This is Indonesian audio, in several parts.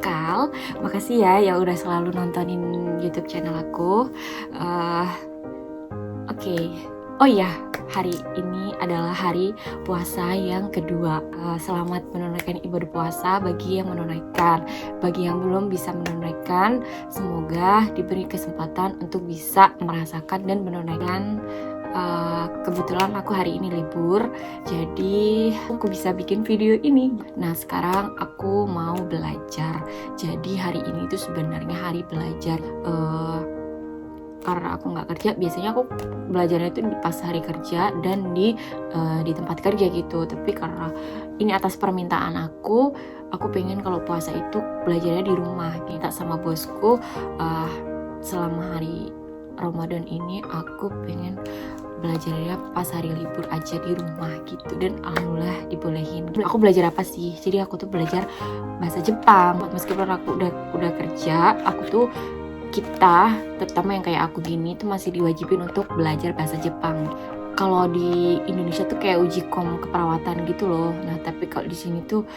Kal. Makasih ya yang udah selalu nontonin YouTube channel aku. Oke. Oh iya, hari ini adalah hari puasa yang kedua. Selamat menunaikan ibadah puasa bagi yang menunaikan. Bagi yang belum bisa menunaikan, semoga diberi kesempatan untuk bisa merasakan dan menunaikan. Kebetulan aku hari ini libur, jadi aku bisa bikin video ini. Nah, sekarang aku mau belajar. Jadi hari ini tuh sebenarnya hari belajar. Karena aku nggak kerja, biasanya aku belajarnya itu pas hari kerja dan di tempat kerja gitu. Tapi karena ini atas permintaan aku pengen kalau puasa itu belajarnya di rumah. Minta sama bosku, selama hari Ramadan ini aku pengen belajarnya pas hari libur aja di rumah gitu, dan alhamdulillah dibolehin. Aku belajar apa sih? Jadi aku tuh belajar bahasa Jepang. Meskipun aku udah kerja, aku tuh kita, terutama yang kayak aku gini tuh masih diwajibin untuk belajar bahasa Jepang. Kalau di Indonesia tuh kayak uji kom keperawatan gitu loh. Nah, tapi kalau di sini tuh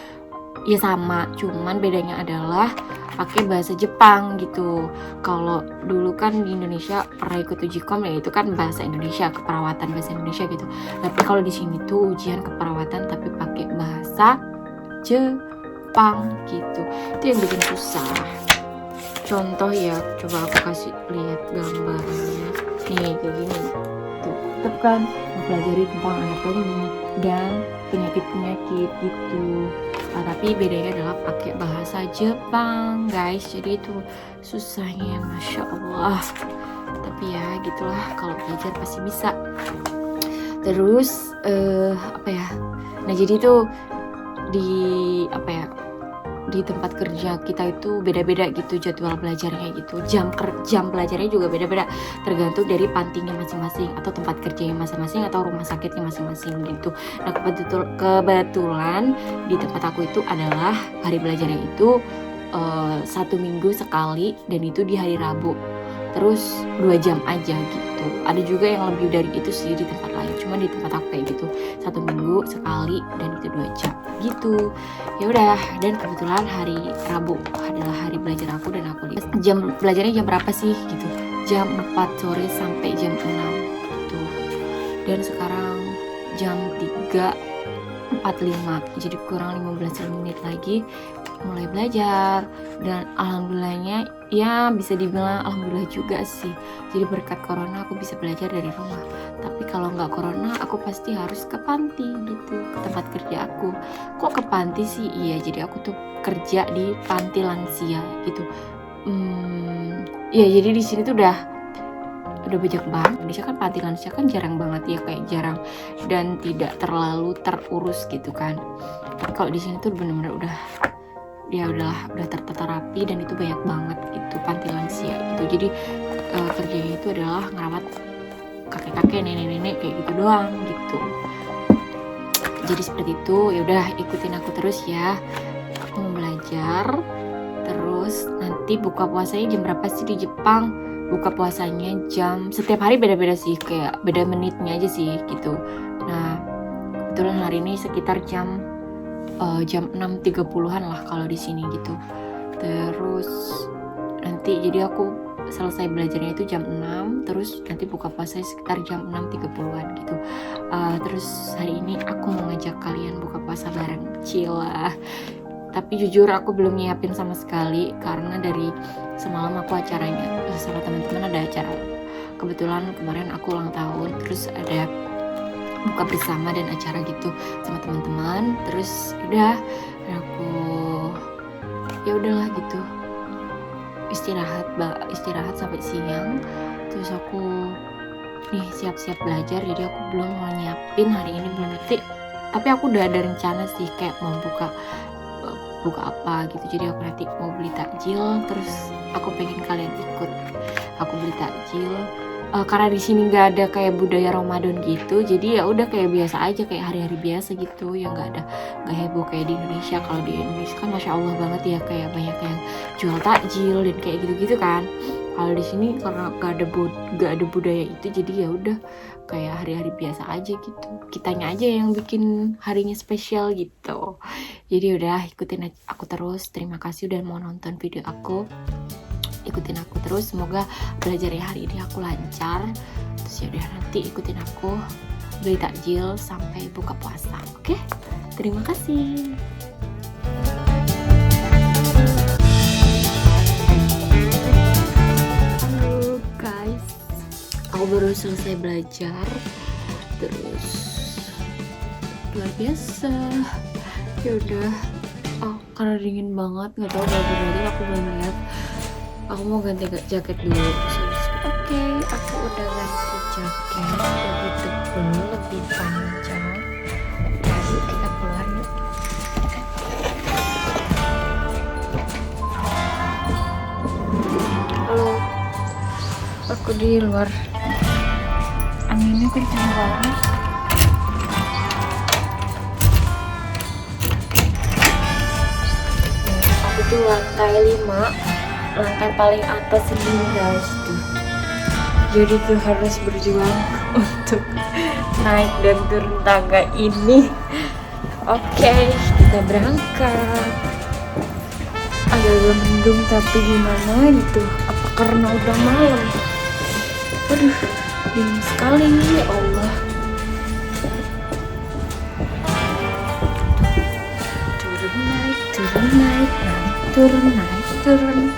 ya sama, cuman bedanya adalah pakai bahasa Jepang gitu. Kalau dulu kan di Indonesia pernah ikut uji kom, ya itu kan bahasa Indonesia, keperawatan bahasa Indonesia gitu. Tapi kalau di sini tuh ujian keperawatan tapi pakai bahasa Jepang gitu. Itu yang bikin susah. Contoh ya, coba aku kasih lihat gambarnya. Nih kayak gini. Tuh, tetap kan mempelajari tentang anatomi dan penyakit-penyakit gitu. Tapi bedanya adalah pakai bahasa Jepang, guys. Jadi itu susahnya, masya Allah. Tapi ya gitulah, kalau belajar pasti bisa. Terus apa ya? Nah, jadi itu di tempat kerja kita itu beda-beda gitu jadwal belajarnya gitu. Jam belajarnya juga beda-beda, tergantung dari pantinya masing-masing atau tempat kerjanya masing-masing atau rumah sakitnya masing-masing gitu. Nah, kebetulan di tempat aku itu adalah hari belajarnya itu 1 minggu sekali, dan itu di hari Rabu. Terus 2 jam aja gitu. Ada juga yang lebih dari itu sih di tempat lain, cuma di tempat aku kayak gitu 1 minggu sekali dan itu 2 jam gitu. Ya udah, dan kebetulan hari Rabu adalah hari belajar aku, dan aku lihat jam belajarnya jam berapa sih gitu. Jam 4 sore sampai jam 6 gitu. Dan sekarang jam 3.45, jadi kurang 15 menit lagi mulai belajar. Dan alhamdulillahnya ya bisa dibilang alhamdulillah juga sih, jadi berkat corona aku bisa belajar dari rumah. Tapi kalau nggak corona aku pasti harus ke panti gitu, ke tempat kerja aku. Kok ke panti sih? Iya, jadi aku tuh kerja di panti lansia gitu. Ya jadi di sini tuh udah banyak banget. Indonesia kan panti lansia kan jarang banget ya, kayak jarang dan tidak terlalu terurus gitu kan. Tapi kalau di sini tuh bener-bener udah tertata rapi, dan itu banyak banget itu panti lansia gitu. Jadi kerjanya itu adalah ngerawat kakek-kakek, nenek-nenek kayak gitu doang gitu. Jadi seperti itu. Ya udah, ikutin aku terus ya. Aku mau belajar. Terus nanti buka puasanya jam berapa sih di Jepang? Buka puasanya setiap hari beda-beda sih, kayak beda menitnya aja sih gitu. Nah, kebetulan hari ini sekitar jam 6.30-an lah kalau di sini gitu. Terus nanti jadi aku selesai belajarnya itu jam 6, terus nanti buka puasa sekitar jam 6.30-an gitu. Terus hari ini aku mau ngajak kalian buka puasa bareng, cila. Tapi jujur aku belum nyiapin sama sekali, karena dari semalam aku acaranya sama teman-teman, ada acara. Kebetulan kemarin aku ulang tahun, terus ada buka bersama dan acara gitu sama teman-teman. Terus udah aku ya udahlah gitu, istirahat sampai siang. Terus aku nih siap-siap belajar, jadi aku belum mau nyiapin hari ini, belum ngerti. Tapi aku udah ada rencana sih, kayak mau buka apa gitu. Jadi aku nanti mau beli takjil, terus aku pengen kalian ikut aku beli takjil. Karena di sini nggak ada kayak budaya Ramadan gitu, jadi ya udah kayak biasa aja, kayak hari-hari biasa gitu, ya nggak heboh kayak di Indonesia. Kalau di Indonesia kan masya Allah banget ya, kayak banyak yang jual takjil dan kayak gitu-gitu kan. Kalau di sini karena gak ada budaya itu, jadi ya udah kayak hari-hari biasa aja gitu. Kitanya aja yang bikin harinya spesial gitu. Jadi udah ikutin aku terus. Terima kasih udah mau nonton video aku. Ikutin aku terus. Semoga belajarnya hari ini aku lancar. Terus ya udah nanti ikutin aku beli takjil sampai buka puasa. Oke? Terima kasih. Aku baru selesai belajar, terus luar biasa. Ya udah, karena dingin banget, nggak tahu berapa derajat, aku belum lihat. Aku mau ganti jaket dulu. Oke, aku udah ganti jaket, lebih tebal, lebih panjang. Lalu kita keluar yuk. Halo, aku di luar. Anginnya kencang banget. Aku tuh lantai 5, lantai paling atas ini guys tuh. Jadi tuh harus berjuang untuk naik dan turun tangga ini. Oke, kita berangkat. Agak mendung tapi gimana gitu. Apa karena udah malam? Aduh, dingin sekali, ya Allah. Turun naik, turun.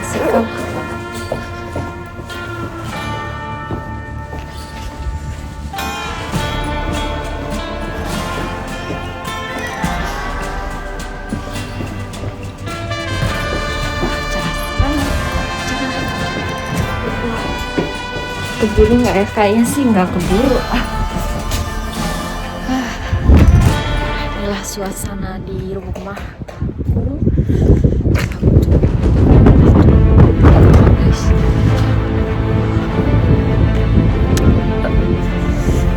Sikap. Keburu nggak ya? Kayaknya sih nggak keburu. Inilah suasana di rumah.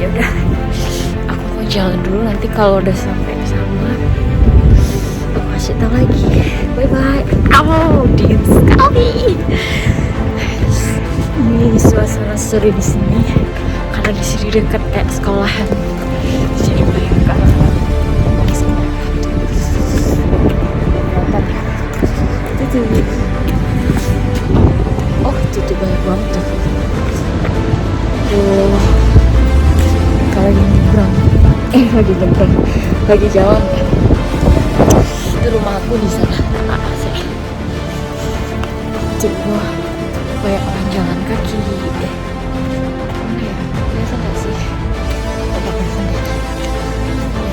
Ya udah, aku mau jalan dulu. Nanti kalau udah sampai sana, aku kasih tau lagi. Bye bye. Dingin sekali. Ini suasana sore di sini karena di sini dekat kayak sekolahan. Jadi bayangkan itu banyak banget tuh. Kalau lagi jalan. Itu rumah aku di sana. Coba banyak orang jalan kaki. Mana ya? Biasa nggak sih? Apa biasa nggak?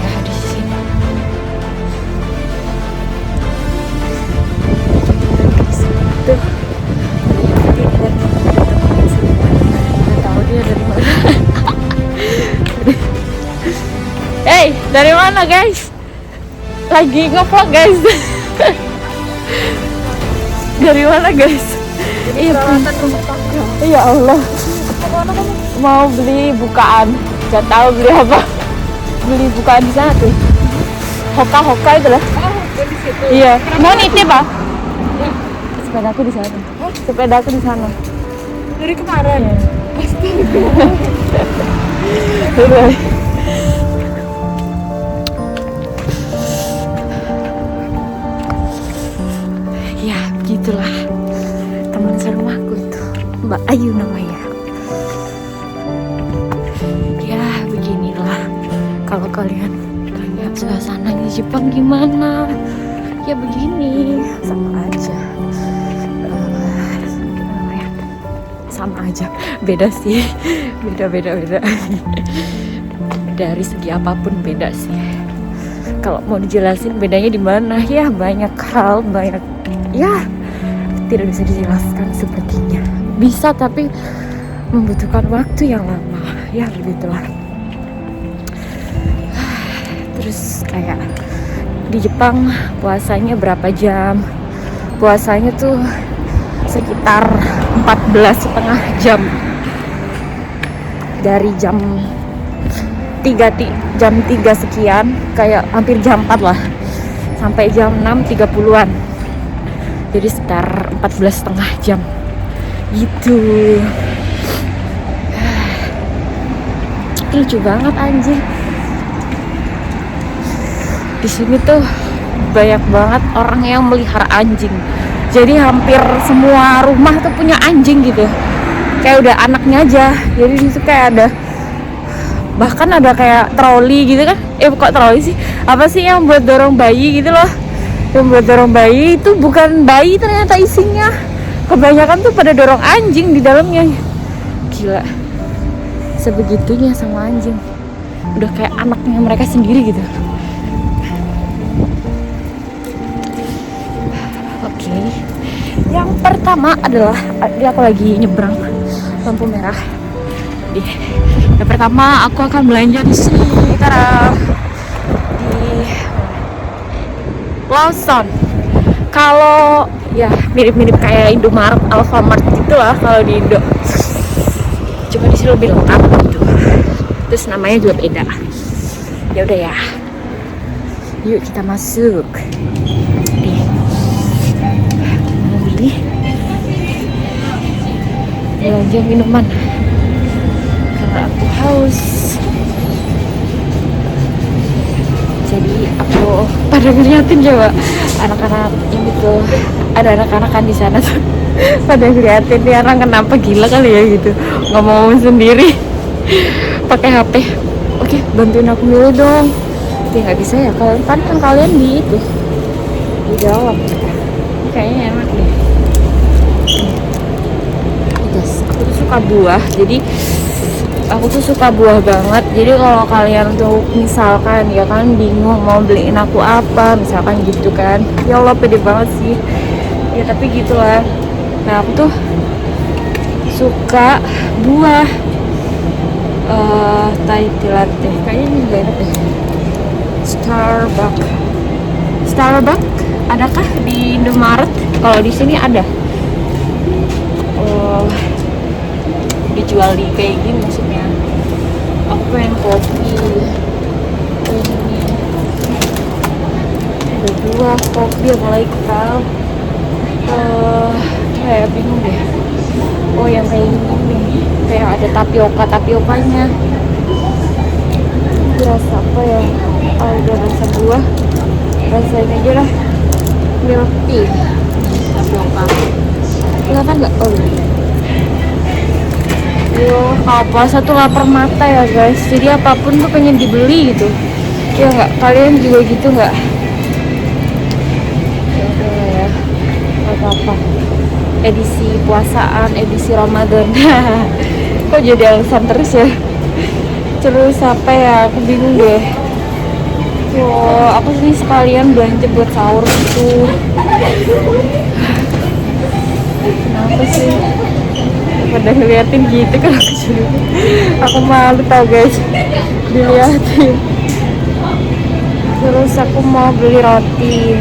Ya di sini. Tuh. Nggak tahu dia dari mana. Hey, dari mana guys? Lagi nge-vlog guys. Dari mana guys? Iya Allah. Mau beli bukaan. Gak tahu beli apa. Beli bukaan di sana tuh. Hoka itu lah. Iya. Mau nitip ah? Sepedaku di sana. Sepedaku di sana. Dari kemarin. Astaga. Ya begitulah teman serumahku itu, Mbak Ayu namanya. Ya beginilah kalau kalian tanya suasana di Jepang gimana, ya begini, sama aja. Sama aja, beda sih, beda. Dari segi apapun beda sih. Kalau mau dijelasin bedanya di mana, ya banyak hal, ya tidak bisa dijelaskan sepertinya. Bisa tapi membutuhkan waktu yang lama, ya begitulah. Terus kayak di Jepang puasanya berapa jam? Puasanya tuh sekitar 14,5 jam. Dari jam 3 sekian, kayak hampir jam 4 lah, sampai jam 6.30-an. Jadi sekitar 14,5 jam gitu. Lucu banget anjing. Di sini tuh banyak banget orang yang melihara anjing. Jadi hampir semua rumah tuh punya anjing gitu. Kayak udah anaknya aja. Jadi di situ kayak ada, bahkan ada kayak troli gitu kan. Kok troli sih? Apa sih yang buat dorong bayi gitu loh. Yang buat dorong bayi itu bukan bayi ternyata isinya. Kebanyakan tuh pada dorong anjing di dalamnya. Gila. Sebegitunya sama anjing. Udah kayak anaknya mereka sendiri gitu. Oke. Yang pertama adalah aku lagi nyebrang lampu merah. Yang pertama aku akan belanja di sini, di Lawson. Kalau ya mirip-mirip kayak Indomaret, Alfamart gitulah kalau di Indo. Cuma di sini lebih lengkap gitu. Terus namanya juga beda. Ya udah ya. Yuk kita masuk. Mau beli belanja minuman karena aku haus. Jadi aku pada ngeliatin coba anak-anak yang itu, ada anak-anak kan di sana tuh pada ngeliatin nih orang kenapa gila kali ya gitu, ngomong sendiri pakai HP. Oke, bantuin aku dulu dong. Ya nggak bisa ya, kan kalian di itu di dalam. Kayaknya enak deh. Guys, aku tuh suka buah. Jadi aku tuh suka buah banget. Jadi kalau kalian tuh misalkan ya kan bingung mau beliin aku apa, misalkan gitu kan, ya Allah pede banget sih ya, tapi gitulah. Nah aku tuh suka buah. Thai latte kayaknya ini gak enak deh. Starbucks adakah di Indomaret? Kalau di sini ada. Dijual di kayak gini maksudnya. Aku pengen kopi. Ini ada buah, kopi, apalagi kal. Kayak bingung deh. Oh yang kayak gini nih, kayak ada tapiokanya. Itu rasa apa ya? Udah rasa buah, rasa ini aja lah, milk tea, tapioka. Kelihatan nggak? Oh iya. Yo, kalau puasa tuh lapar mata ya guys. Jadi apapun tuh pengen dibeli gitu. Ya nggak? Kalian juga gitu nggak? Ya udah ya, nggak apa-apa. Edisi puasaan, edisi Ramadan. Kok jadi alasan terus ya? Terus apa ya? Aku bingung deh. Aku sih sekalian belanja buat sahur gitu. Kenapa sih? Pada ngeliatin gitu kan aku jadi. Aku malu tau guys, diliatin. Terus aku mau beli roti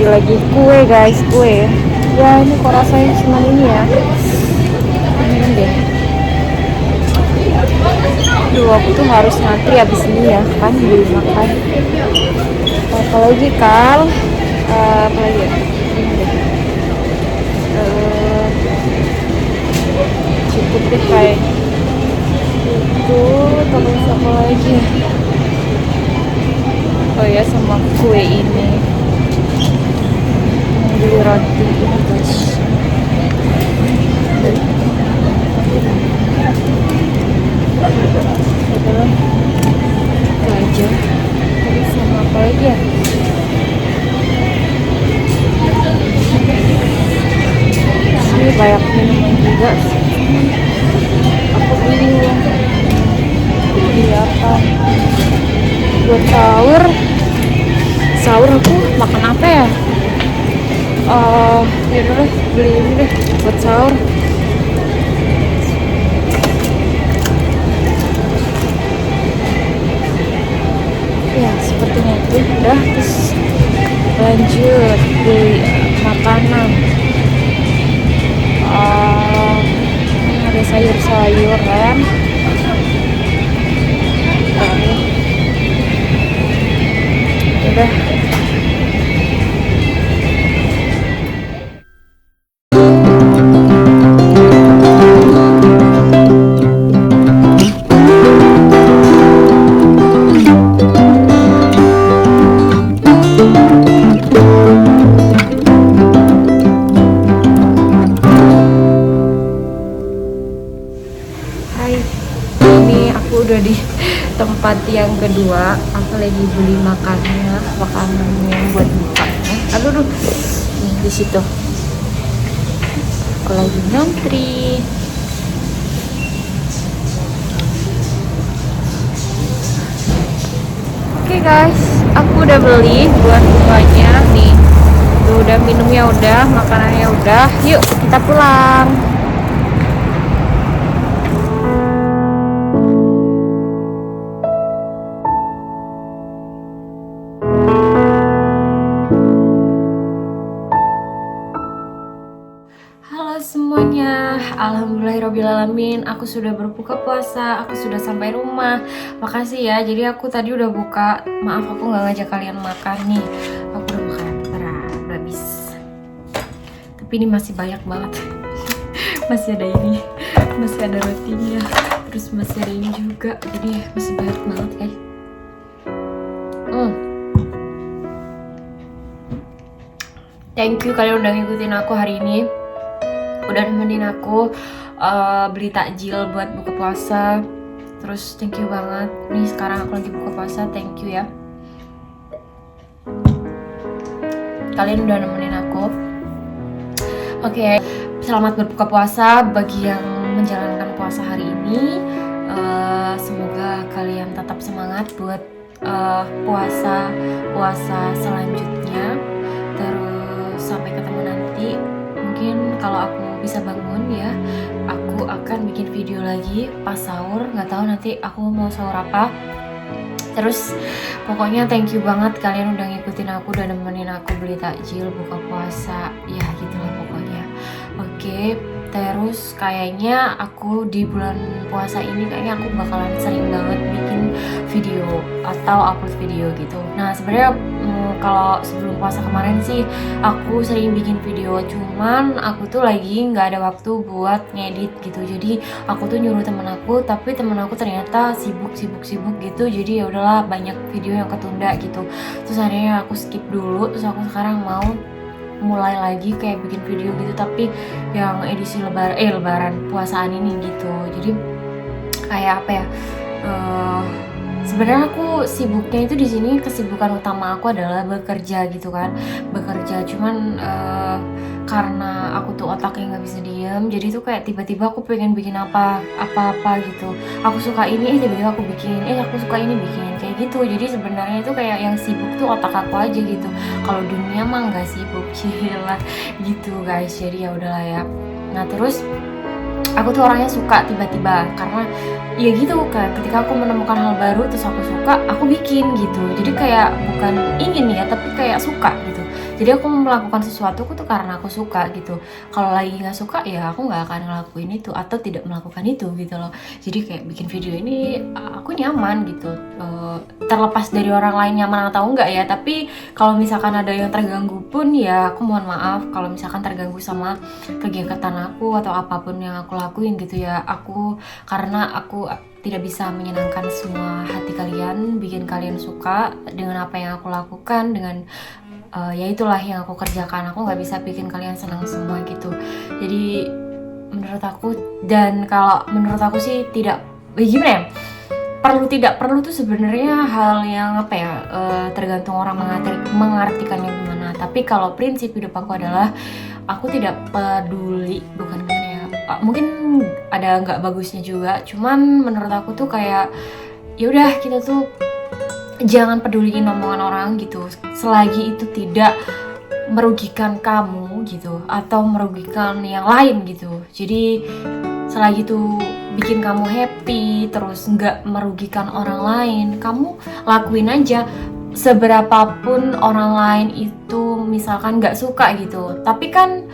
lagi, kue guys, kue. Ya ini kok rasanya cuma ini ya. Ini deh. Aku tuh harus ngantri abis ini ya kan, beli makan. Apa lagi Kal? Apa lagi ya? Ini deh. Cukup deh kayak itu. Terus apa lagi? Oh ya, sama kue ini. Beli roti ini guys. Adalah itu aja. Terus sama apa lagi ya? Ini banyak minuman juga. Aku bingung beli apa buat sahur aku makan apa ya? Ya udah beli ini deh buat sahur. Ya sepertinya itu udah. Terus lanjut beli makanan. Ini ada sayur-sayur kan. Udah tempat yang kedua. Aku lagi beli makanan yang buat buka. Aduh, nih di situ. Aku lagi ngantri. Oke guys, aku udah beli buat bukanya nih. Tuh, udah minumnya udah, makanannya udah. Yuk kita pulang. Halo semuanya, alhamdulillahirobbilalamin, aku sudah berbuka puasa, aku sudah sampai rumah. Makasih ya, jadi aku tadi udah buka. Maaf aku nggak ngajak kalian makan nih. Aku udah makan, udah habis. Tapi ini masih banyak banget. Masih ada ini, masih ada rotinya, terus masih ada ini juga. Jadi masih banyak banget guys. Thank you kalian udah ngikutin aku hari ini, udah nemenin aku beli takjil buat buka puasa. Terus thank you banget. Nih sekarang aku lagi buka puasa, thank you ya. Kalian udah nemenin aku. Oke, selamat berbuka puasa bagi yang menjalankan puasa hari ini. Semoga kalian tetap semangat buat puasa selanjutnya. Terus sampai ketemu nanti. Mungkin kalau aku bisa bangun ya, aku akan bikin video lagi pas sahur. Nggak tahu nanti aku mau sahur apa. Terus pokoknya thank you banget kalian udah ngikutin aku, udah nemenin aku beli takjil buka puasa. Ya gitulah pokoknya. Oke, terus kayaknya aku di bulan puasa ini kayaknya aku bakalan sering banget bikin video atau upload video gitu. Nah sebenarnya kalau sebelum puasa kemarin sih aku sering bikin video, cuman aku tuh lagi nggak ada waktu buat ngedit gitu. Jadi aku tuh nyuruh temen aku, tapi temen aku ternyata sibuk gitu. Jadi ya udahlah, banyak video yang ketunda gitu. Terus akhirnya aku skip dulu. Terus aku sekarang mau mulai lagi kayak bikin video gitu, tapi yang edisi lebaran puasaan ini gitu. Jadi kayak apa ya? Sebenarnya aku sibuknya itu di sini, kesibukan utama aku adalah bekerja gitu kan, bekerja. Cuman karena aku tuh otaknya nggak bisa diem, jadi tuh kayak tiba-tiba aku pengen bikin apa gitu. Aku suka ini, tiba-tiba aku bikin, aku suka ini bikin kayak gitu. Jadi sebenarnya itu kayak yang sibuk tuh otak aku aja gitu. Kalau dunia mah nggak sibuk, cilah gitu guys. Jadi ya udahlah ya. Nah terus aku tuh orangnya suka tiba-tiba, karena ya gitu kan, ketika aku menemukan hal baru terus aku suka, aku bikin gitu. Jadi kayak bukan ingin ya, tapi kayak suka gitu. Jadi aku melakukan sesuatu tuh karena aku suka gitu. Kalau lagi nggak suka ya aku nggak akan ngelakuin itu atau tidak melakukan itu gitu loh. Jadi kayak bikin video ini aku nyaman gitu. Terlepas dari orang lain nyaman atau enggak ya, tapi kalau misalkan ada yang terganggu pun ya aku mohon maaf kalau misalkan terganggu sama kegiatan aku atau apapun yang aku lakuin gitu ya. Karena aku tidak bisa menyenangkan semua hati kalian, bikin kalian suka dengan apa yang aku lakukan, dengan ya itulah yang aku kerjakan. Aku nggak bisa bikin kalian senang semua gitu. Jadi menurut aku, dan kalau menurut aku sih tidak, gimana ya, perlu tidak perlu tuh sebenarnya hal yang apa ya, tergantung orang mengartikannya gimana. Tapi kalau prinsip hidup aku adalah aku tidak peduli, bukan gimana ya, mungkin ada nggak bagusnya juga, cuman menurut aku tuh kayak ya udah, kita tuh jangan peduliin omongan orang gitu, selagi itu tidak merugikan kamu gitu atau merugikan yang lain gitu. Jadi selagi itu bikin kamu happy, terus nggak merugikan orang lain, kamu lakuin aja. Seberapapun orang lain itu misalkan nggak suka gitu, tapi kan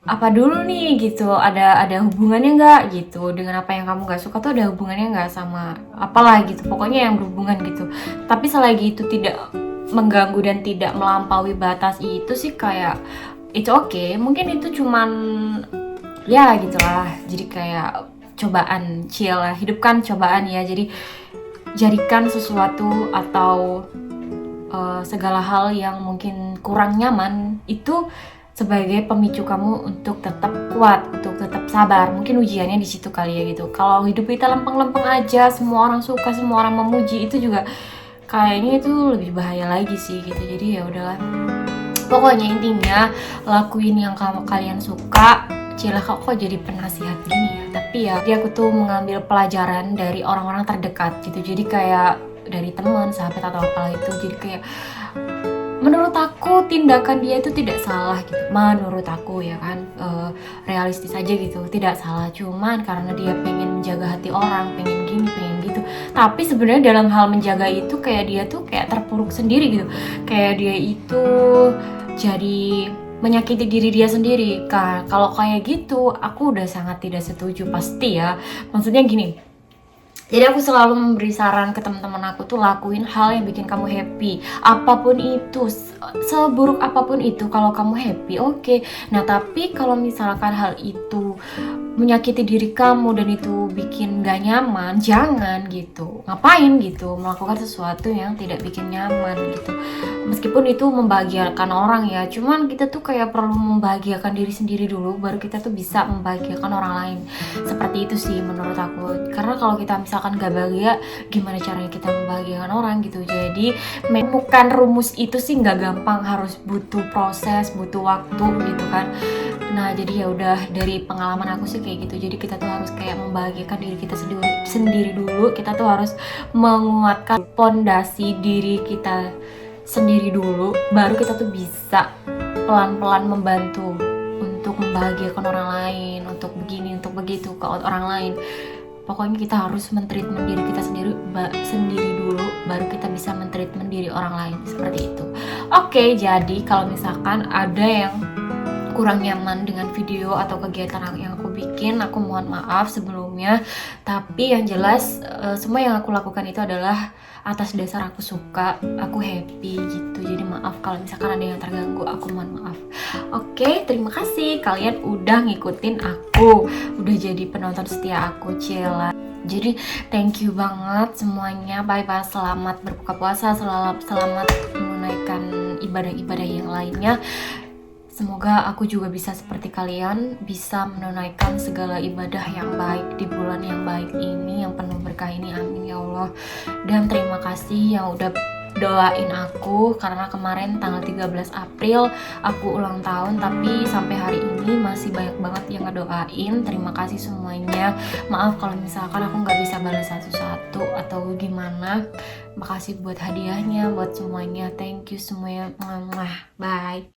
apa dulu nih gitu, ada hubungannya nggak gitu dengan apa yang kamu nggak suka tuh, ada hubungannya nggak sama apalah gitu, pokoknya yang berhubungan gitu. Tapi selagi itu tidak mengganggu dan tidak melampaui batas itu sih kayak it's okay. Mungkin itu cuman ya gitulah, jadi kayak cobaan, chill lah, hidup kan cobaan ya. Jadi jadikan sesuatu atau segala hal yang mungkin kurang nyaman itu sebagai pemicu kamu untuk tetap kuat, untuk tetap sabar. Mungkin ujiannya di situ kali ya gitu. Kalau hidup kita lempeng-lempeng aja, semua orang suka, semua orang memuji, itu juga kayaknya itu lebih bahaya lagi sih gitu. Jadi ya udahlah, pokoknya intinya lakuin yang kalian suka. Cila kok jadi penasihat gini ya, tapi ya jadi aku tuh mengambil pelajaran dari orang-orang terdekat gitu. Jadi kayak dari teman, sahabat atau apalah itu. Jadi kayak menurut aku tindakan dia itu tidak salah gitu, menurut aku ya kan, realistis aja gitu, tidak salah. Cuman karena dia pengen menjaga hati orang, pengen gini pengen gitu, tapi sebenarnya dalam hal menjaga itu kayak dia tuh kayak terpuruk sendiri gitu, kayak dia itu jadi menyakiti diri dia sendiri. Kalau kayak gitu aku udah sangat tidak setuju pasti ya. Maksudnya gini, jadi aku selalu memberi saran ke teman-teman aku tuh, lakuin hal yang bikin kamu happy. Apapun itu, seburuk apapun itu, kalau kamu happy, oke. Nah, tapi kalau misalkan hal itu menyakiti diri kamu dan itu bikin gak nyaman, jangan gitu. Ngapain gitu melakukan sesuatu yang tidak bikin nyaman gitu. Meskipun itu membahagiakan orang ya, cuman kita tuh kayak perlu membahagiakan diri sendiri dulu, baru kita tuh bisa membahagiakan orang lain. Seperti itu sih menurut aku. Karena kalau kita misalkan gak bahagia, gimana caranya kita membahagiakan orang gitu. Jadi menemukan rumus itu sih gak gampang, harus butuh proses, butuh waktu gitu kan. Nah, jadi ya udah, dari pengalaman aku sih kayak gitu. Jadi kita tuh harus kayak membahagiakan diri kita sendiri dulu. Kita tuh harus menguatkan pondasi diri kita sendiri dulu, baru kita tuh bisa pelan-pelan membantu untuk membahagiakan orang lain, untuk begini, untuk begitu ke orang lain. Pokoknya kita harus mentreatment diri kita sendiri dulu, baru kita bisa mentreatment diri orang lain, seperti itu. Oke, jadi kalau misalkan ada yang kurang nyaman dengan video atau kegiatan yang aku bikin, aku mohon maaf sebelumnya. Tapi yang jelas semua yang aku lakukan itu adalah atas dasar aku suka, aku happy gitu. Jadi maaf kalau misalkan ada yang terganggu, aku mohon maaf. Oke, terima kasih kalian udah ngikutin aku, udah jadi penonton setia aku, Cila. Jadi thank you banget semuanya. Bye bye, selamat berbuka puasa, selamat menunaikan ibadah-ibadah yang lainnya. Semoga aku juga bisa seperti kalian, bisa menunaikan segala ibadah yang baik di bulan yang baik ini, yang penuh berkah ini. Amin ya Allah. Dan terima kasih yang udah doain aku, karena kemarin tanggal 13 April aku ulang tahun, tapi sampai hari ini masih banyak banget yang ngedoain. Terima kasih semuanya. Maaf kalau misalkan aku nggak bisa balas satu-satu atau gimana. Makasih buat hadiahnya, buat semuanya. Thank you semuanya. Bye.